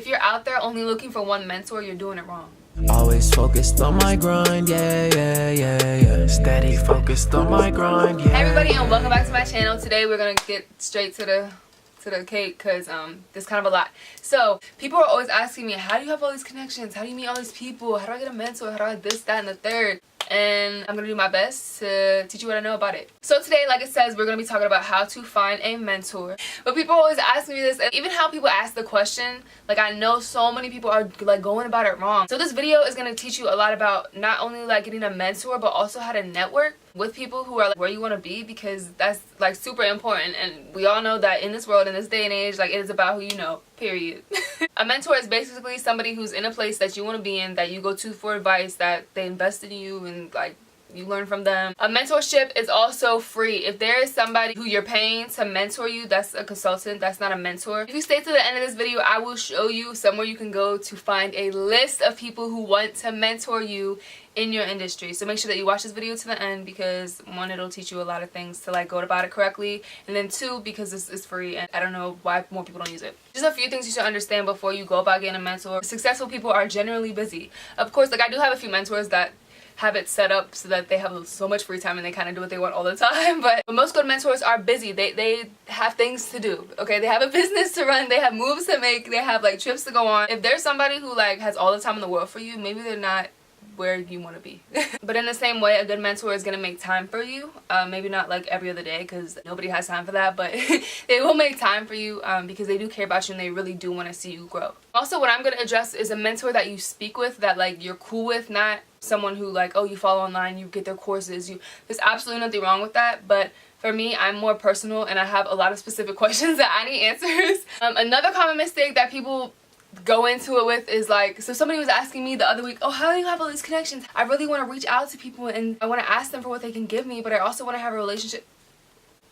If you're out there only looking for one mentor, you're doing it wrong. Always focused on my grind, yeah. Steady focused on my grind, yeah. Hey everybody, and welcome back to my channel. Today we're gonna get straight to the cake because there's kind of a lot. So people are always asking me, how do you have all these connections? How do you meet all these people? How do I get a mentor? How do I this, that, and the third? And I'm gonna do my best to teach you what I know about it. So today, like it says, we're gonna be talking about how to find a mentor. But people always ask me this, and even how people ask the question, like I know so many people are like going about it wrong. So this video is gonna teach you a lot about not only like getting a mentor, but also how to network with people who are like where you want to be, because that's like super important. And we all know that in this world, in this day and age, like it is about who you know, period. A mentor is basically somebody who's in a place that you want to be in, that you go to for advice, that they invest in you and like you learn from them. A mentorship is also free. If there is somebody who you're paying to mentor you, that's a consultant, that's not a mentor. If you stay to the end of this video, I will show you somewhere you can go to find a list of people who want to mentor you in your industry. So make sure that you watch this video to the end, because one, it'll teach you a lot of things to like go about it correctly, and then two, because this is free and I don't know why more people don't use it. Just a few things you should understand before you go about getting a mentor. Successful people are generally busy. Of course, like I do have a few mentors that have it set up so that they have so much free time and they kind of do what they want all the time, but most good mentors are busy. They have things to do, okay? They have a business to run, they have moves to make, they have like trips to go on. If there's somebody who like has all the time in the world for you, maybe they're not where you want to be. But in the same way, a good mentor is going to make time for you. Maybe not like every other day, because nobody has time for that, but they will make time for you because they do care about you and they really do want to see you grow. Also, what I'm going to address is a mentor that you speak with, that like you're cool with, not someone who like, oh, you follow online, you get their courses, there's absolutely nothing wrong with that. But for me, I'm more personal and I have a lot of specific questions that I need answers. Another common mistake that people go into it with is like, so somebody was asking me the other week, oh, how do you have all these connections? I really want to reach out to people and I want to ask them for what they can give me, but I also want to have a relationship.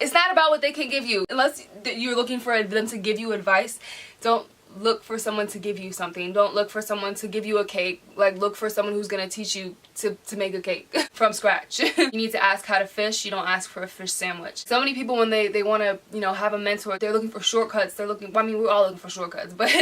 It's not about what they can give you. Unless you're looking for them to give you advice, don't look for someone to give you something. Don't look for someone to give you a cake. Like, look for someone who's going to teach you to make a cake from scratch. You need to ask how to fish. You don't ask for a fish sandwich. So many people, when they want to, you know, have a mentor, they're looking for shortcuts. They're looking, well, I mean, we're all looking for shortcuts, but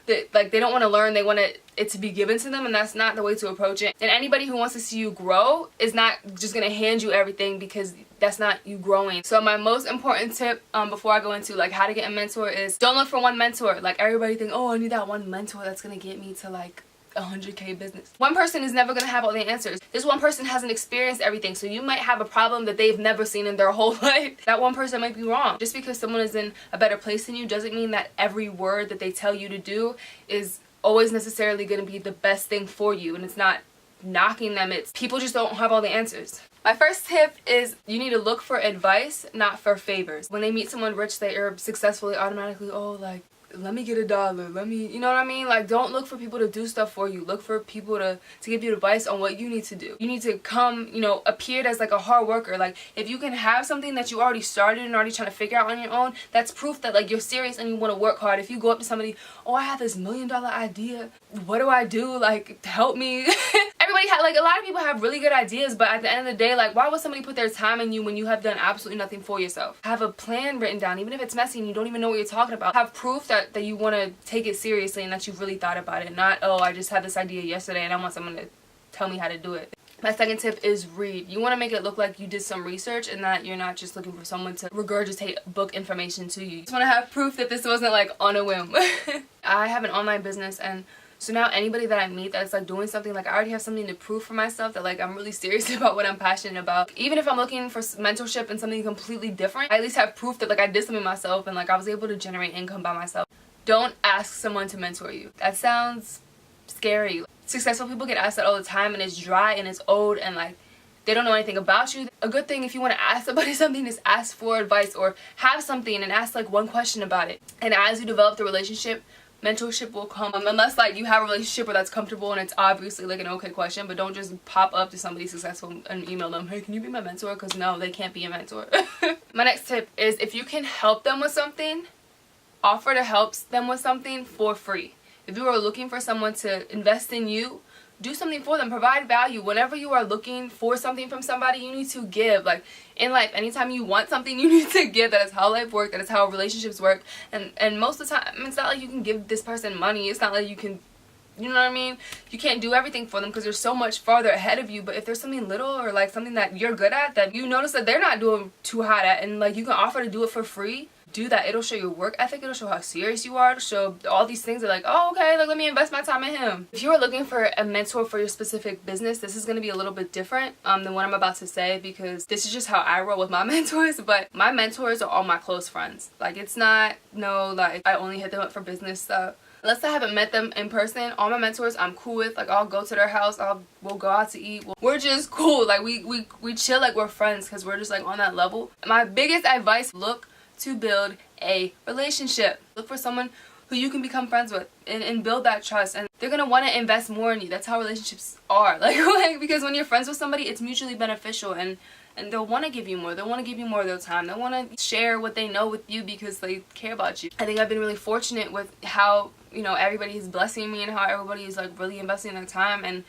they don't want to learn. They want it to be given to them, and that's not the way to approach it. And anybody who wants to see you grow is not just going to hand you everything, because that's not you growing. So my most important tip before I go into like how to get a mentor is, don't look for one mentor. Like everybody think, oh, I need that one mentor that's going to get me to like 100K business. One person is never going to have all the answers. This one person hasn't experienced everything, so you might have a problem that they've never seen in their whole life. That one person might be wrong. Just because someone is in a better place than you doesn't mean that every word that they tell you to do is always necessarily going to be the best thing for you. And it's not knocking them, it's people just don't have all the answers. My first tip is you need to look for advice, not for favors. When they meet someone rich, they are successful, they automatically, oh, like, let me get $1, let me, you know what I mean? Like, don't look for people to do stuff for you. Look for people to give you advice on what you need to do. You need to come, you know, appear as like a hard worker. Like, if you can have something that you already started and already trying to figure out on your own, that's proof that like you're serious and you want to work hard. If you go up to somebody, oh, I have this $1 million idea, what do I do? Like, help me. Everybody like a lot of people have really good ideas, but at the end of the day, like, why would somebody put their time in you when you have done absolutely nothing for yourself? Have a plan written down, even if it's messy and you don't even know what you're talking about. Have proof that you want to take it seriously and that you've really thought about it, not, oh, I just had this idea yesterday and I want someone to tell me how to do it. My second tip is read. You want to make it look like you did some research and that you're not just looking for someone to regurgitate book information to you. You just want to have proof that this wasn't like on a whim. I have an online business, and so now anybody that I meet that's like doing something, like I already have something to prove for myself that like I'm really serious about what I'm passionate about. Even if I'm looking for mentorship and something completely different, I at least have proof that like I did something myself and like I was able to generate income by myself. Don't ask someone to mentor you. That sounds scary. Successful people get asked that all the time, and it's dry and it's old and like they don't know anything about you. A good thing if you want to ask somebody something is ask for advice, or have something and ask like one question about it. And as you develop the relationship, mentorship will come, unless like you have a relationship where that's comfortable and it's obviously like an okay question. But don't just pop up to somebody successful and email them, hey, can you be my mentor? Because no, they can't be a mentor. My next tip is, if you can help them with something, offer to help them with something for free. If you are looking for someone to invest in you, do something for them, provide value. Whenever you are looking for something from somebody, you need to give. Like in life, anytime you want something, you need to give. That is how life works. That is how relationships work. And most of the time, it's not like you can give this person money. It's not like you can, you know what I mean? You can't do everything for them because they're so much farther ahead of you. But if there's something little or like something that you're good at that you notice that they're not doing too hot at, and like you can offer to do it for free, do that. It'll show your work ethic. It'll show how serious you are. It'll show all these things that like, oh, okay, like let me invest my time in him. If you are looking for a mentor for your specific business, this is going to be a little bit different than what I'm about to say, because this is just how I roll with my mentors. But my mentors are all my close friends. Like it's not, no, like I only hit them up for business stuff. Unless I haven't met them in person, all my mentors I'm cool with. Like I'll go to their house, we'll go out to eat. We're just cool. Like we chill like we're friends because we're just like on that level. My biggest advice, look to build a relationship. Look for someone who you can become friends with and build that trust, and they're gonna want to invest more in you. That's how relationships are. Like because when you're friends with somebody, it's mutually beneficial, and they'll want to give you more. They'll want to give you more of their time. They'll want to share what they know with you because they care about you. I think I've been really fortunate with how, you know, everybody is blessing me and how everybody is like really investing their time. And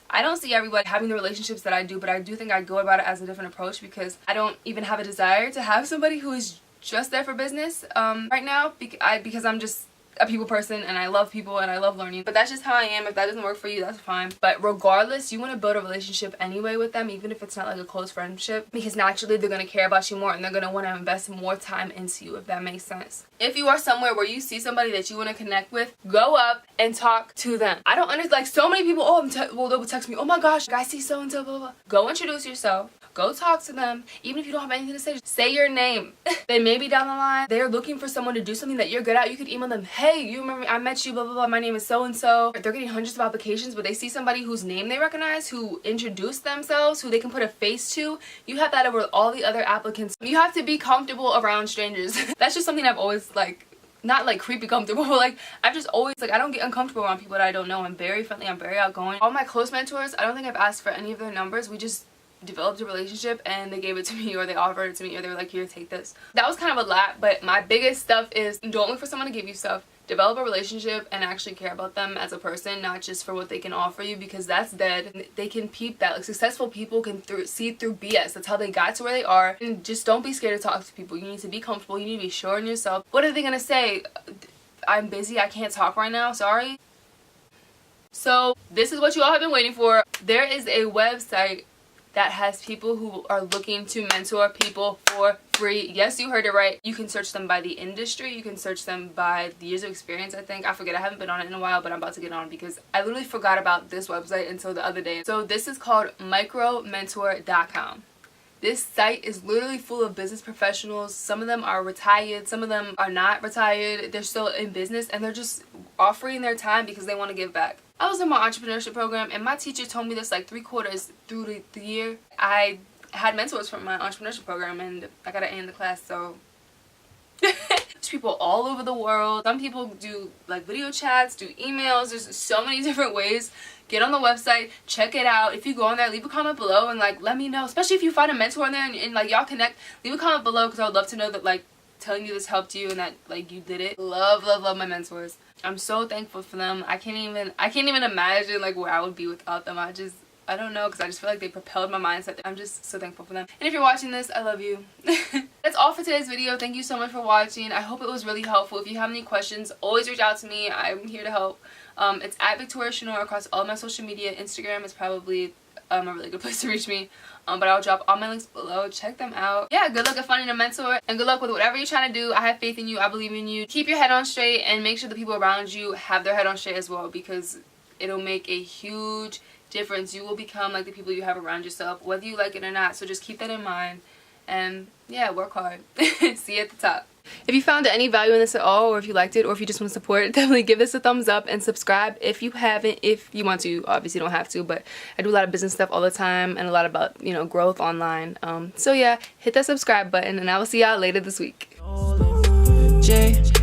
I don't see everybody having the relationships that I do, but I do think I go about it as a different approach because I don't even have a desire to have somebody who is just there for business right now because I'm just a people person and I love people and I love learning. But that's just how I am. If that doesn't work for you, that's fine. But regardless, you want to build a relationship anyway with them, even if it's not like a close friendship, because naturally they're going to care about you more and they're going to want to invest more time into you, if that makes sense. If you are somewhere where you see somebody that you want to connect with, go up and talk to them. I don't understand, like so many people, well, they'll text me, oh my gosh, I see so and so, blah, blah, blah. Go introduce yourself. Go talk to them. Even if you don't have anything to say, just say your name. Then maybe down the line, they're looking for someone to do something that you're good at. You could email them, hey, you remember me? I met you, blah, blah, blah. My name is so-and-so. They're getting hundreds of applications, but they see somebody whose name they recognize, who introduced themselves, who they can put a face to. You have that over all the other applicants. You have to be comfortable around strangers. That's just something I've always, like, not like creepy comfortable, but like I've just always, like, I don't get uncomfortable around people that I don't know. I'm very friendly. I'm very outgoing. All my close mentors, I don't think I've asked for any of their numbers. We just developed a relationship and they gave it to me, or they offered it to me, or they were like, here, take this. That was kind of a lot, but my biggest stuff is don't look for someone to give you stuff. Develop a relationship and actually care about them as a person, not just for what they can offer you, because that's dead. They can peep that. Like successful people can see through BS. That's how they got to where they are. And just don't be scared to talk to people. You need to be comfortable. You need to be sure in yourself. What are they gonna say? I'm busy, I can't talk right now, sorry. So this is what you all have been waiting for. There is a website that has people who are looking to mentor people for free. Yes, you heard it right. You can search them by the industry. You can search them by the years of experience, I think. I forget. I haven't been on it in a while, but I'm about to get on because I literally forgot about this website until the other day. So this is called micromentor.com. This site is literally full of business professionals. Some of them are retired. Some of them are not retired. They're still in business and they're just offering their time because they want to give back. I was in my entrepreneurship program and my teacher told me this like 3/4 through the year. I had mentors from my entrepreneurship program and I got to end the class, so there's people all over the world. Some people do like video chats, do emails. There's so many different ways. Get on the website, check it out. If you go on there, leave a comment below and like let me know, especially if you find a mentor in there and like y'all connect. Leave a comment below because I would love to know that like telling you this helped you and that like you did it. Love my mentors. I'm so thankful for them. I can't even imagine like where I would be without them. I don't know, because I just feel like they propelled my mindset. I'm just so thankful for them. And if you're watching this, I love you. That's all for today's video. Thank you so much for watching. I hope it was really helpful. If you have any questions, always reach out to me. I'm here to help. It's at VictoriaShanora across all my social media. Instagram is probably a really good place to reach me. But I'll drop all my links below. Check them out. Yeah, good luck at finding a mentor and good luck with whatever you're trying to do. I have faith in you. I believe in you. Keep your head on straight and make sure the people around you have their head on straight as well, because it'll make a huge difference. You will become like the people you have around yourself, whether you like it or not. So just keep that in mind and yeah, work hard. See you at the top. If you found any value in this at all, or if you liked it, or if you just want to support it, definitely give this a thumbs up and subscribe if you haven't. If you want to, obviously you don't have to, but I do a lot of business stuff all the time and a lot about, you know, growth online. So yeah, hit that subscribe button and I will see y'all later this week. JSO